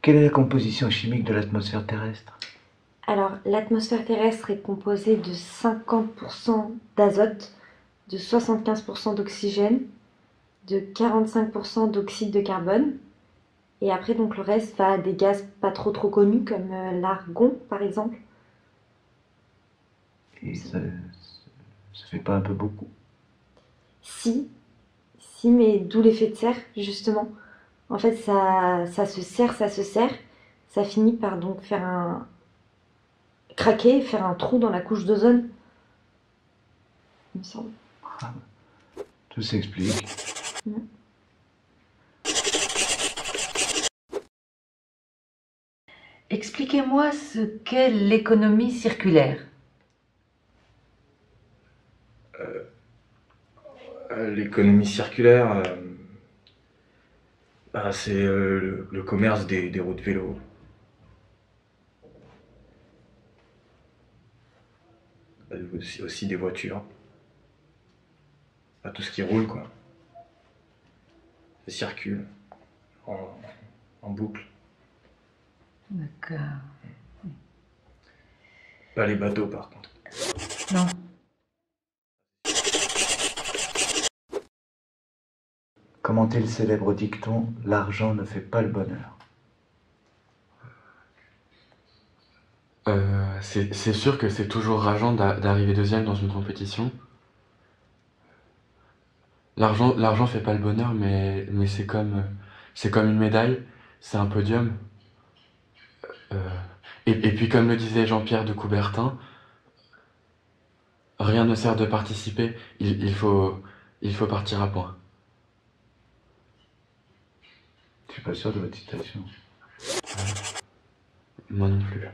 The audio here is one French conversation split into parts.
Quelle est la composition chimique de l'atmosphère terrestre? Alors, l'atmosphère terrestre est composée de 50% d'azote, de 75% d'oxygène, de 45% d'oxyde de carbone. Et après, donc, le reste va à des gaz pas trop connus, comme l'argon, par exemple. Et ça fait pas un peu beaucoup? Si, si, mais d'où l'effet de serre, justement. En fait, ça se serre, ça finit par donc craquer, faire un trou dans la couche d'ozone, il me semble. Ah, tout s'explique. Mm. Expliquez-moi ce qu'est l'économie circulaire. L'économie circulaire, c'est le commerce des roues de vélo. Aussi des voitures. Tout ce qui roule, quoi. Ça circule en boucle. D'accord. Pas les bateaux, par contre. Non. Comment est le célèbre dicton « L'argent ne fait pas le bonheur ». C'est sûr que c'est toujours rageant d'arriver deuxième dans une compétition. L'argent fait pas le bonheur, mais c'est comme une médaille, c'est un podium. Et puis comme le disait Jean-Pierre de Coubertin, rien ne sert de participer, il faut partir à point. Je suis pas sûr de votre citation. Moi non plus.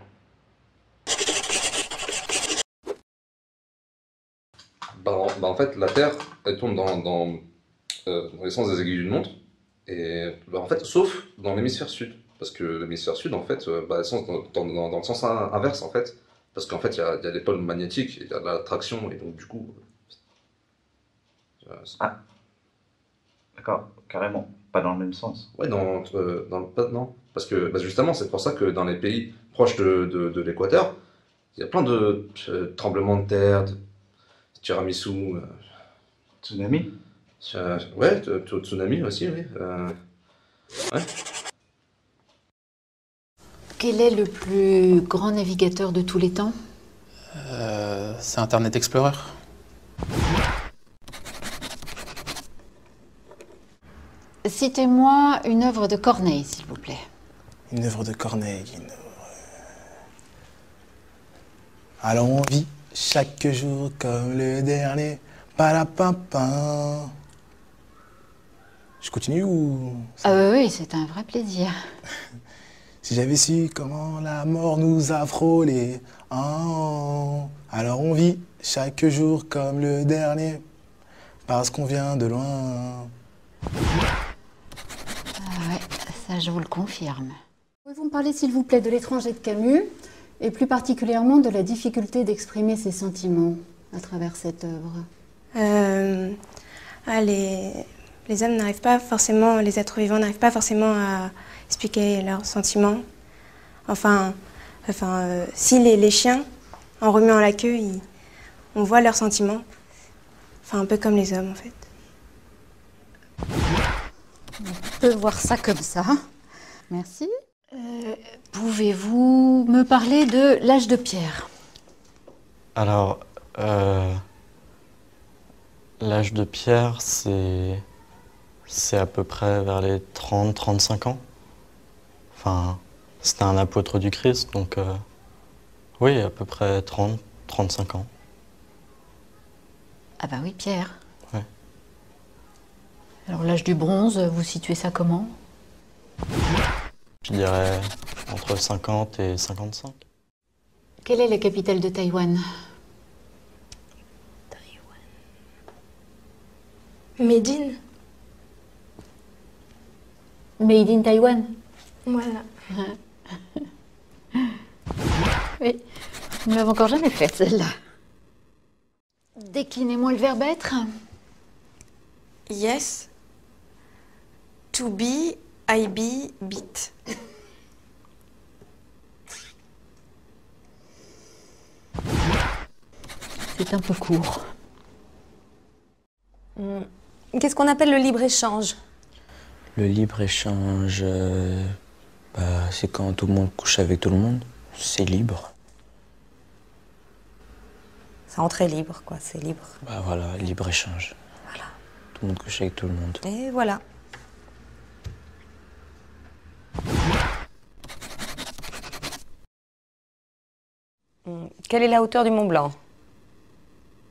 En fait, la Terre, elle tourne dans les sens des aiguilles d'une montre, et en fait, sauf dans l'hémisphère sud. Parce que l'hémisphère sud, en fait, elle sont dans le sens inverse, en fait. Parce qu'en fait, il y a des pôles magnétiques, il y a de l'attraction, et donc du coup... Ah, d'accord, carrément. Pas dans le même sens. Ouais, non. Parce que justement, c'est pour ça que dans les pays proches de l'équateur, il y a plein de tremblements de terre, de tiramisu... Tsunami? Ouais, tsunami aussi, oui. Ouais. Quel est le plus grand navigateur de tous les temps? C'est Internet Explorer. Citez-moi une œuvre de Corneille, s'il vous plaît. Une œuvre de Corneille. Alors on vit chaque jour comme le dernier. Palapapin. Je continue ou... Oui, c'est un vrai plaisir. Si j'avais su comment la mort nous a frôlés, oh, alors on vit chaque jour comme le dernier, parce qu'on vient de loin. Ouais, ça je vous le confirme. Pouvez-vous me parler, s'il vous plaît, de L'étranger de Camus, et plus particulièrement de la difficulté d'exprimer ses sentiments à travers cette œuvre? Les hommes n'arrivent pas forcément, les êtres vivants n'arrivent pas forcément à expliquer leurs sentiments. Si les chiens, en remuant la queue, on voit leurs sentiments. Enfin, un peu comme les hommes, en fait. On peut voir ça comme ça. Merci. Pouvez-vous me parler de L'âge de pierre? Alors, l'âge de pierre, c'est à peu près vers les 30-35 ans. Enfin, c'était un apôtre du Christ, donc oui, à peu près 30-35 ans. Ah bah oui, Pierre. Ouais. Alors l'âge du bronze, vous situez ça comment? Je dirais entre 50 et 55. Quelle est la capitale de Taïwan? Médine. Made in Taïwan. Voilà. Oui, nous ne l'avons encore jamais faite, celle-là. Déclinez-moi le verbe être. Yes. To be, I be, beat. C'est un peu court. Qu'est-ce qu'on appelle le libre-échange? Le libre-échange, c'est quand tout le monde couche avec tout le monde. C'est libre. C'est entrée libre, quoi, c'est libre. Bah voilà, libre-échange. Voilà. Tout le monde couche avec tout le monde. Et voilà. Quelle est la hauteur du Mont Blanc?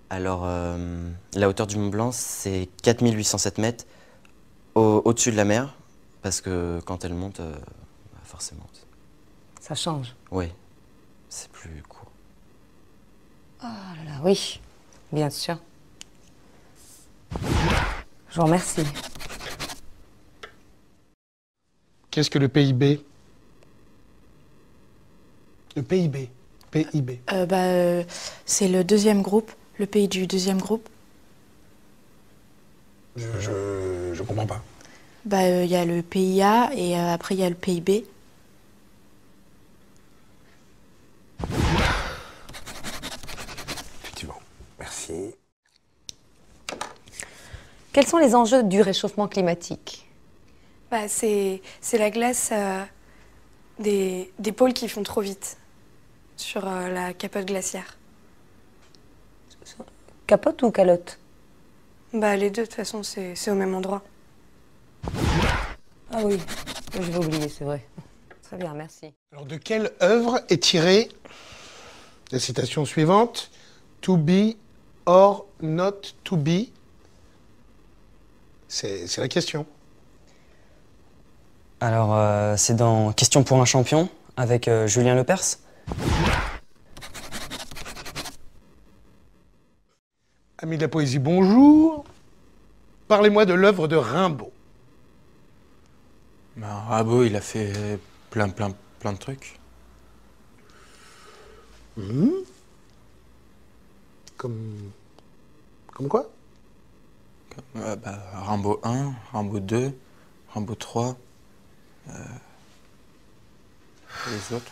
Alors, la hauteur du Mont Blanc, c'est 4807 mètres au-dessus de la mer, parce que quand elle monte, forcément. Ça change. Oui, c'est plus court. Oh là là, oui, bien sûr. Je vous remercie. Qu'est-ce que le PIB? Le PIB. PIB. C'est le deuxième groupe, le pays du deuxième groupe. Je comprends pas. Il y a le PIA et après il y a le PIB. Effectivement. Merci. Quels sont les enjeux du réchauffement climatique? C'est la glace des pôles qui font trop vite sur la capote glaciaire. Capote ou calotte? Les deux, de toute façon, c'est au même endroit. Ah oui, je vais oublier, c'est vrai. Très bien, merci. Alors, de quelle œuvre est tirée la citation suivante? To be or not to be? C'est la question. Alors, c'est dans Question pour un champion, avec Julien Lepers. Amis de la poésie, bonjour. Parlez-moi de l'œuvre de Rimbaud. Rimbaud, il a fait plein de trucs. Comme quoi? Rimbaud 1, Rimbaud 2, Rimbaud 3, les autres.